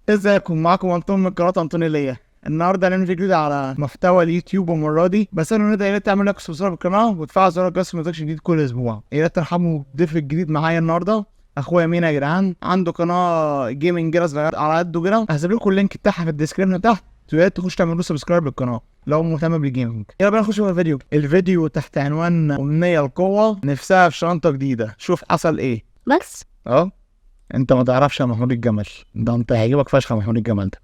ازيكم؟ معاكم انطون من قناه انطوني ليا. النهارده هنعمل فيديو جديد على محتوى اليوتيوب، المره دي بس انا نقدر تعمل لايك وسبسكرايب بالقناه وتفعل زر الجرس ما جديد كل اسبوع. يا ريت ترحبوا بضيف الجديد معايا النهارده، اخويا مينا يا جدعان. عنده قناه جيمنج كده صغيره على قده كده، هسيب لكم اللينك بتاعها في الديسكربشن تحت، ويا ريت تخش تعملوا سبسكرايب للقناه لو مهتم بالجيمنج. يلا بينا نخش في الفيديو تحت عنوان امنيه القوه نفسها في شنطه جديده. شوف حصل ايه بس انت ما تعرفش يا محمود الجمل ده، انت هيعجبك فشخ يا محمود الجمل ده.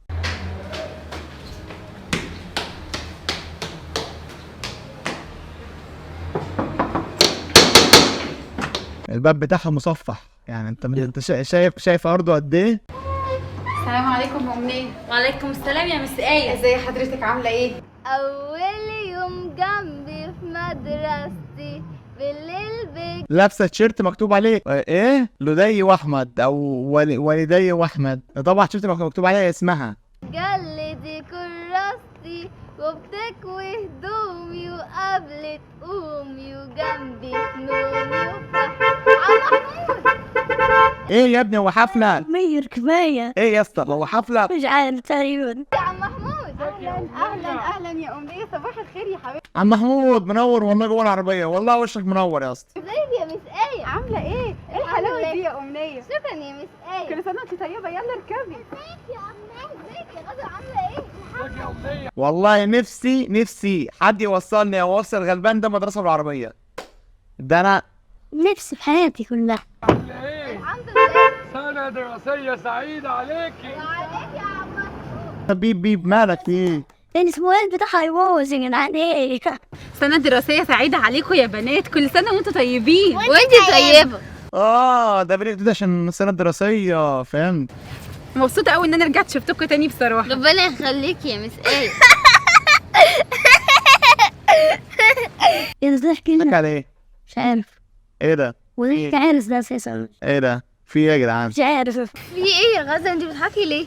الباب بتاعها مصفح، يعني انت شايف ارضه قد ايه. السلام عليكم يا أمنية. وعليكم السلام يا مس آية. ازي حضرتك، عاملة ايه؟ أول يوم جنبي في مدرستي بالليل لابسه تيشيرت مكتوب عليه ايه؟ لدي واحمد او والدي واحمد. طبعا تيشيرت مكتوب عليه اسمها. بجلدي كراستي وبتكوي هدومي وقبل تقومي وجنبي نومي محمود. ايه يا ابني، هو حفله؟ مير كفاية. ايه يا اسطى، هو حفله؟ مش عارف تقريبا. يا عم محمود، اهلا يا أمنية، صباح الخير يا حبيبتي. عم محمود منور والله جوه العربيه، والله وشك منور يا اسطى. ازيك يا مس آية؟ عاملة ايه؟ ايه الحلاوة دي يا أمنية؟ شكرا يا مس آية. كل سنة وانتي طيبة، يلا اركبي. ازيك يا أمنية؟ ازيك يا غزل، عاملة ايه؟ والله نفسي حد يوصلني او يوصل الغلبان ده مدرسه بالعربيه. ده انا نفسي في حياتي كلها. الحمد لله. سنة دراسية سعيدة عليكي. وعليك يا عم محمود. بيب مالك ايه؟ الاسبوعين بتاعها يبوظ يا جدعان. ايه سنة دراسية سعيدة عليكم يا بنات، كل سنة وانتوا طيبين. وانتي طيبة. ده بريك ده عشان السنه الدراسيه، فهمت. مبسوطة قوي ان انا رجعت شفتكم تاني بصراحة. ربنا يخليك يا مس آية. يا ضحك لك على ايه؟ مش عارف. ايه ده؟ وضحك عارف ده اساسا. ايه ده؟ في ايه يا جدعان؟ مش عارف. في ايه يا غزة، انتي بتضحكي ليه؟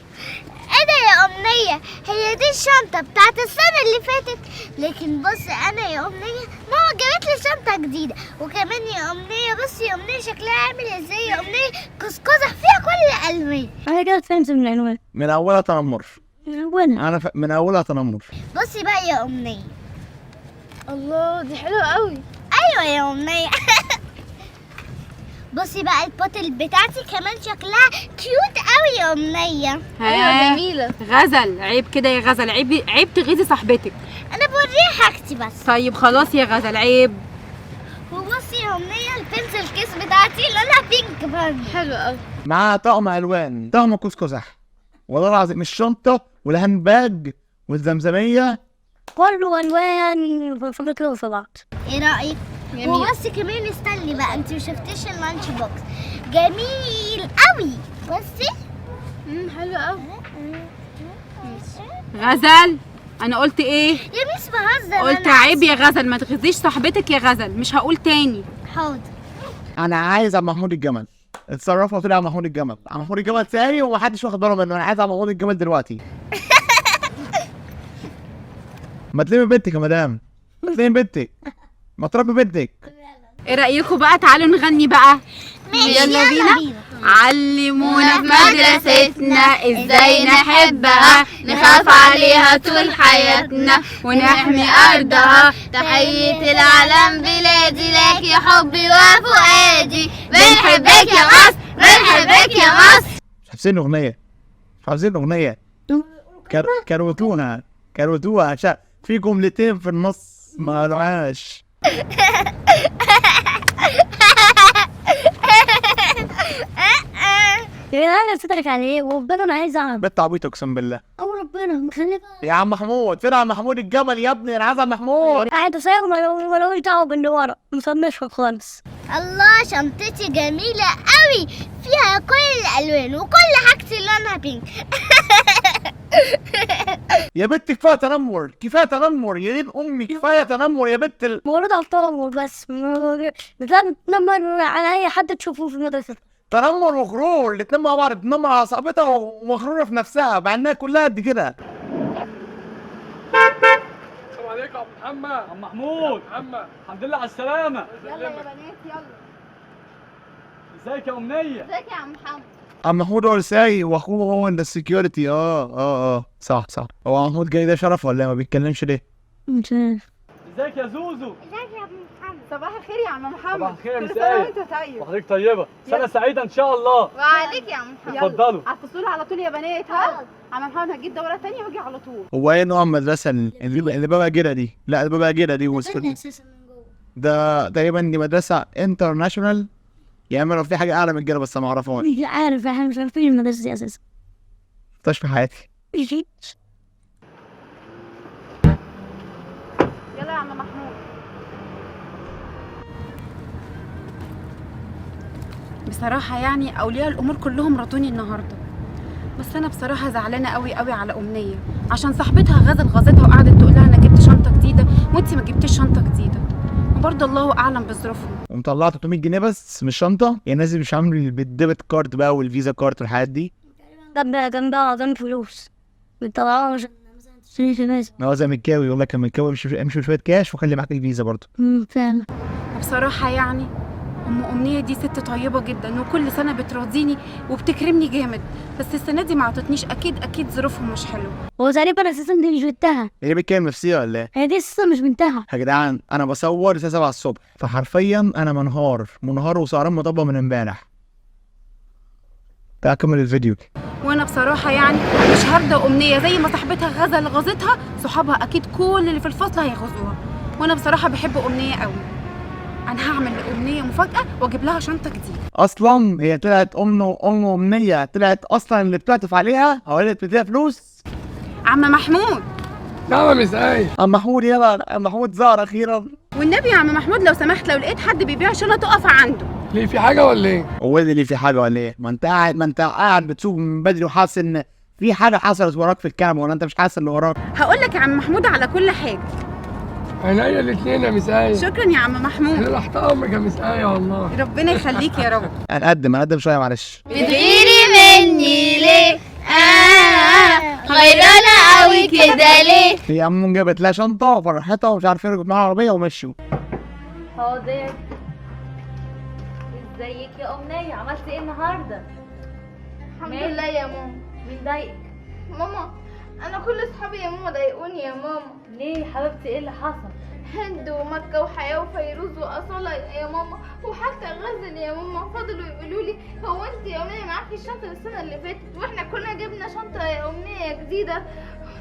ايه ده يا أمنية؟ هي دي الشنطة بتاعت السنة اللي فاتت، لكن بص أنا يا أمنية ماما جابت لي شنطة جديدة، وكمان يا أمنية بصي يا أمنية شكلها عامل ازاي يا أمنية، قزقزة فيها كل الألوان. انا كده فهمت من العنوان. من اولها تنمر. وانا من اولها تنمر. بصي بقى يا أمنية، الله دي حلوة قوي. أيوة يا أمنية. بصي بقى البوتل بتاعتي كمان شكلها كيوت قوي يا أمنية. أيوة جميلة. غزل عيب كده يا غزل، عيب تغيظي صاحبتك. أنا بوريها حاجتي بس. طيب خلاص يا غزل، عيب. وبصي يا أمنية البنسل كيس بتاعتي لونها بينك برضه حلو قوي. معاها طقم الوان، طقم قزقزح والله العظيم، الشنطه والهاند باج والزمزميه كله الوان في كده في بعض. ايه رأيك؟ جميل. وبصي كمان استني بقى، انت مشفتيش اللانش بوكس جميل قوي. بصي حلو قوي. غزل انا قلت ايه؟ يا ميس بهزر. قلت أنا عيب يا غزل، ما تغيظيش صاحبتك يا غزل، مش هقول تاني. حاضر. انا عايز عم محمود الجمل. اتصرفوا طلع عم محمود الجمل. عم محمود الجمل ساري ومحدش واخد باله منه. انا عايز عم محمود الجمل دلوقتي. ما تلمي بنتك يا مدام، ما تلمي بنتك، ما تربي بنتك. ايه رأيكم بقى؟ تعالوا نغني بقى. يلا بينا. علمونا في مدرستنا ازاي نحبها، نخاف عليها طول حياتنا ونحمي ارضها. تحية العالم بلادي لك يا حبي وفؤادي، بنحبك يا مصر، بنحبك يا مصر. مش حافظين الاغنيه، مش حافظين الاغنيه. كروتوها عشان في جملتين في النص ما قالوهاش. يا جدعان انا بتضحك عليه وربنا انا عايز اعرف. بنت عبيطه اقسم بالله. او ربنا مخلي بقى. يا عم محمود فين عم محمود الجمل يا ابني؟ انا عايز عم محمود. قاعد صاير ملوش دعوه باللي ورا، مصنفها خالص. الله شنطتي جميلة قوي، فيها كل الألوان وكل حاجتي لونها بينك. يا بنت كفايه تنمر، كفايه تنمر يا دين امي، كفايه تنمر يا بنت مولود على التنمر بس. بتنمر على اي حد تشوفه في المدرسه. تنمر وغرور الاتنين مع بعض. بتنمر على صاحبتها ومغروره في نفسها مع انها كلها قد كده. السلام عليكم يا عم محمد. عم محمود. محمد الحمد لله على السلامة. يلا يا بنات يلا. ازيك يا أمنية؟ ازيك يا عم محمد؟ عم محمود هو السايق واخوه هو السكيورتي. صح. هو محمود جاي ده شرف ولا ما بيتكلمش ليه؟ مش عارف. ازيك يا زوزو؟ ازيك يا ابن محمد؟ صباح الخير يا عم محمد. صباح الخير يا كل مس سنة آية. وانت طيب. وحضرتك طيبة، سنة سعيدة إن شاء الله. وعليك يا عم محمد. اتفضلوا. على الفصول على طول يا بنات. ها عم محمد هتجيب دورة تانية واجي على طول. هو ايه نوع المدرسة اللي بابا جيرة دي؟ لا اللي بابا جيرة دي اساسا من جوه. ده تقريبا دي مدرسة انترناشونال، يا اما لو في حاجة أعلى من كده بس ما أعرفهاش. مش عارف، احنا مش عارفين المدرسة دي اساسا. مش في حياتي. مفيش. يلا يا عم محمود. بصراحة يعني أولياء الأمور كلهم رضوني النهاردة، بس أنا بصراحة زعلانة قوي قوي على أمنية عشان صاحبتها غزتها وقعدت تقول لها أنا جبت شنطة جديدة وأنتي ما جبتيش شنطة جديدة، وبرضه الله أعلم بظروفهم. ومطلعة 300 جنيه بس مش شنطة، يعني الناس مش عامل بالديبت كارد بقى والفيزا كارد والحاجات دي. جنبها فلوس بتطلعوها عشان مثلا تشتري في ناس. هو زي مكاوي يقول لك مكاوي امشي بشوية كاش وخلي معاك الفيزا برضه. فعلا. وبصراحة يعني أم أمنية دي ست طيبة جدا وكل سنة بتراضيني وبتكرمني جامد، بس السنة دي ما عطتنيش، أكيد ظروفهم مش حلوة. هو تقريبا اساسا دي مش بنتها، هي بتكلم نفسية ولا ايه؟ هي دي اساسا مش بنتها. يا جدعان أنا بصور الساعة 7 الصبح، فحرفيا أنا منهار وسهران مطبق من امبارح. تعال كمل الفيديو. وانا بصراحه يعني مش هرضى امنيه زي ما صاحبتها غزتها، صحابها اكيد كل اللي في الفصل هيغزوها، وانا بصراحه بحب امنيه قوي. انا هعمل لامنيه مفاجاه واجيب لها شنطه جديده. أصلا هي طلعت أم أمنية، طلعت أصلا اللي بتعطف عليها أو اللي بتديها فلوس. عم محمود. نعم يا مس آية. عم محمود يلا، عم محمود ظهر أخيرا. والنبي يا عم محمود لو سمحت لو لقيت حد بيبيع شنط اقف عنده. ليه في حاجة ولا إيه؟ هو اللي في حاجة ولا إيه؟ ما أنت قاعد بتسوق من بدري وحاسس إن في حاجة حصلت وراك في الكنبة ولا أنت مش حاسس اللي وراك؟ هقول لك يا عم محمود على كل حاجه. عينيا الاتنين يا مس آية. شكرا يا عم محمود. أنا تحت أمرك يا مس آية والله. ربنا يخليك يا رب. هنقدم شوية معلش. بتغيري مني ليه؟ غيرانة قوي كده ليه؟ هي عم جابت لها شنطة وفرحتها ومش عارف ايه، ركبت معاها عربية ومشوا. حاضر. ازيك يا أمنية؟ عملتي ايه النهارده؟ الحمد لله يا ماما. مين ضايقك؟ ماما انا كل اصحابي يا ماما ضايقوني يا ماما. ليه يا حبيبتي ايه اللي حصل؟ هند ومكة وحياة وفيروز وأصالة يا ماما، وحتى غزل يا ماما فضلوا يقولوا لي هو انت يا أمنية معاكي الشنطة السنة اللي فاتت واحنا كنا جبنا شنطة يا أمنية جديدة.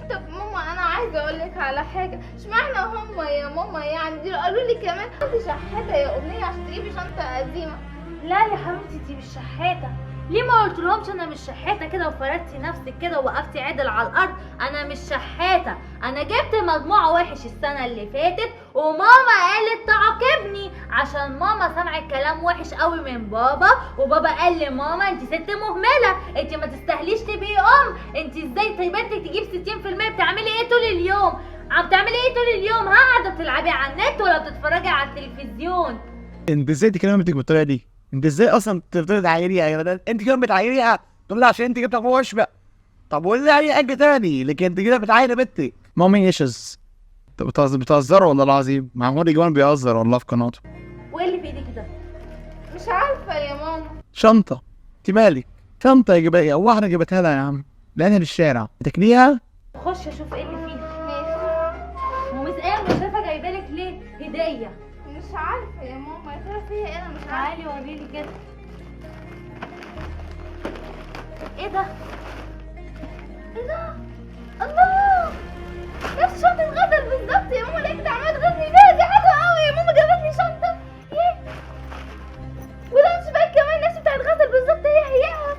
طب ماما أنا عايزة أقول لك على حاجة، اشمعنى هما يا ماما يعني دي قالوا لي كمان انت شحاتة يا أمنية عشان تجيبي شنطة قديمة. لا يا حبيبتي دي مش شحاتة. ليه ما قلتلهمش انا مش شحاتة كده وفردتي نفسك كده ووقفتي عدل على الارض؟ انا مش شحاتة، انا جبت مجموع وحش السنة اللي فاتت وماما قالت تعاقبني عشان ماما سمعت كلام وحش قوي من بابا، وبابا قال لي ماما انت ست مهملة، انت ما تستاهليش تبقي انت ازاي بنتك تجيب 60%؟ بتعملي ايه طول اليوم؟ بتعملي ايه طول اليوم؟ قاعدة بتلعبي على النت ولا بتتفرجي على التلفزيون؟ انت ازاي تكلمي بنتك بالطريقة دي؟ انت ازاي اصلا تفضلي تعايريها يا ولاد؟ انت كمان بتعايريها تقول لها عشان انت جبت اخوها واشبع. طب قول لها اي حاجه تاني، لكن انت كده بتعايري بنتك. مامي ايشز بتهزروا والله العظيم. محمود كمان بيهزر والله في قناته. وايه اللي في ايدك ده؟ مش عارفة يا ماما. شنطه. انت مالك؟ شنطه يا واحده جابتها لها يا عم، لقيتها في الشارع تاكليها. خش اشوف ايه اللي فيها. ماشي. ومس ايه مش شايفه جايبالك ليه هديه؟ مش عارفة يا ماما، يا ترى فيها ايه؟ انا مش عارفة. تعالي وريلي كده. ايه ده؟ ايه ده؟ الله! نفس شنطة غزل بالظبط يا ماما، لقيت عملت غزل بيها، دي حلوة قوي يا ماما، جابت لي شنطة. ايه؟ ولانش باك كمان نفس بتاعت غزل بالظبط، هيها.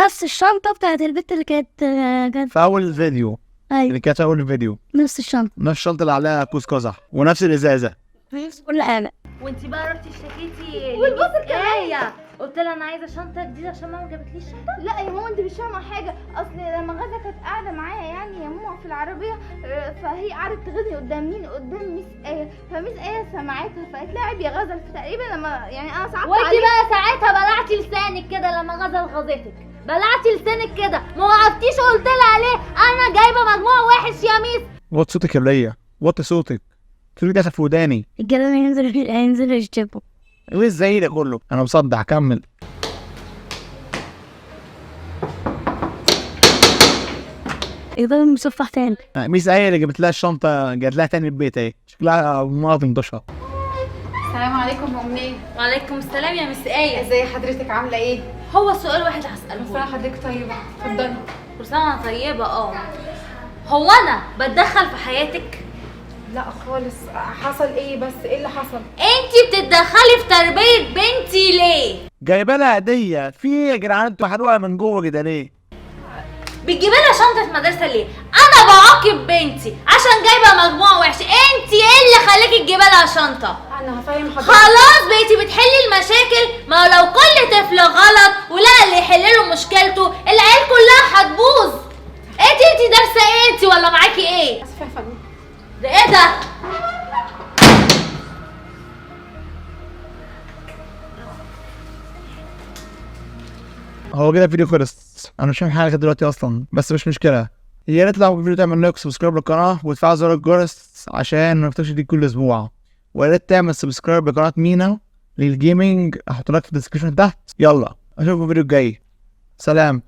نفس الشنطة بتاعت البت اللي كانت في اول الفيديو. ايوه اللي كانت في اول الفيديو. نفس الشنطة، نفس الشنطه اللي عليها كوس قزح ونفس الازازه. نفس كل حاجة. وانتي بقى رحتي اشتكيتي والبصل لميس كمان. آية، قلت لها انا عايزه شنطه جديده عشان ماما جابتليش شنطه. لا يا ماما انت مش فاهمة حاجة، اصل لما غزة كانت قاعدة معايا يعني يا ماما في العربية، فهي قعدت تغني قدام مين؟ قدام ميس آية، فميس آية سمعتها فقالت لها عيب يا غزل، فتقريبا لما يعني انا صعبت وانتي عليها. بقى ساعتها بلعتي لسانك كده لما غزل غزتك، بلعتي لسانك كده، ما وقفتيش قلت لها ليه انا جايبه مجموع وحش يا ميس؟ وطي صوتك يا وليه، وطي صوتك. صوتك داخل في وداني. الجيران هينزلوا يشتكوا. وايه ازاي ده كله؟ انا مصدع. كمل. يقدر المصفح تاني. ميس ايه اللي جابت لها الشنطه جات لها تاني البيت اهي، شكلها مرض انتشر. السلام عليكم يا امنيه. وعليكم السلام يا مس آية. ازي حضرتك عامله ايه؟ هو سؤال واحد بس هسأله انا حضرتك طيبه، اتفضلي. كل سنة وأنا طيبة. هو أنا بتدخل في حياتك؟ لا خالص. حصل ايه بس؟ ايه اللي حصل؟ انتي بتتدخلي في تربية بنتي ليه؟ جايبه لها هديه، في ايه يا جدعان انتوا حلوه من جوه كده ليه؟ بتجيبي لها شنطة مدرسة ليه؟ أنا بعاقب بنتي عشان جايبة مجموع وحش، انتي ايه اللي خلاكي تجيبي لها شنطة؟ انا هفهم حضرتك. خلاص بقيتي بتحلي المشاكل، ما لو كل طفل غلط ولقى اللي يحل له مشكلته العيال كلها هتبوظ. انتي دارسة ايه انتي ولا معاكي ايه؟ اسفه يا فندم. ده ايه ده؟ هو كده الفيديو خلص، انا مش فاهم حاجه لغاية دلوقتي اصلا، بس مش مشكله. يا ريت لو الفيديو تعمل لايك وسبسكرايب للقناه وتفعل زر الجرس عشان ما تفوتش دي كل اسبوع، ويا ريت تعمل سبسكرايب لقناه مينا للجيمنج، هحط لك في الديسكربشن تحت. يلا اشوفكم في الفيديو الجاي، سلام.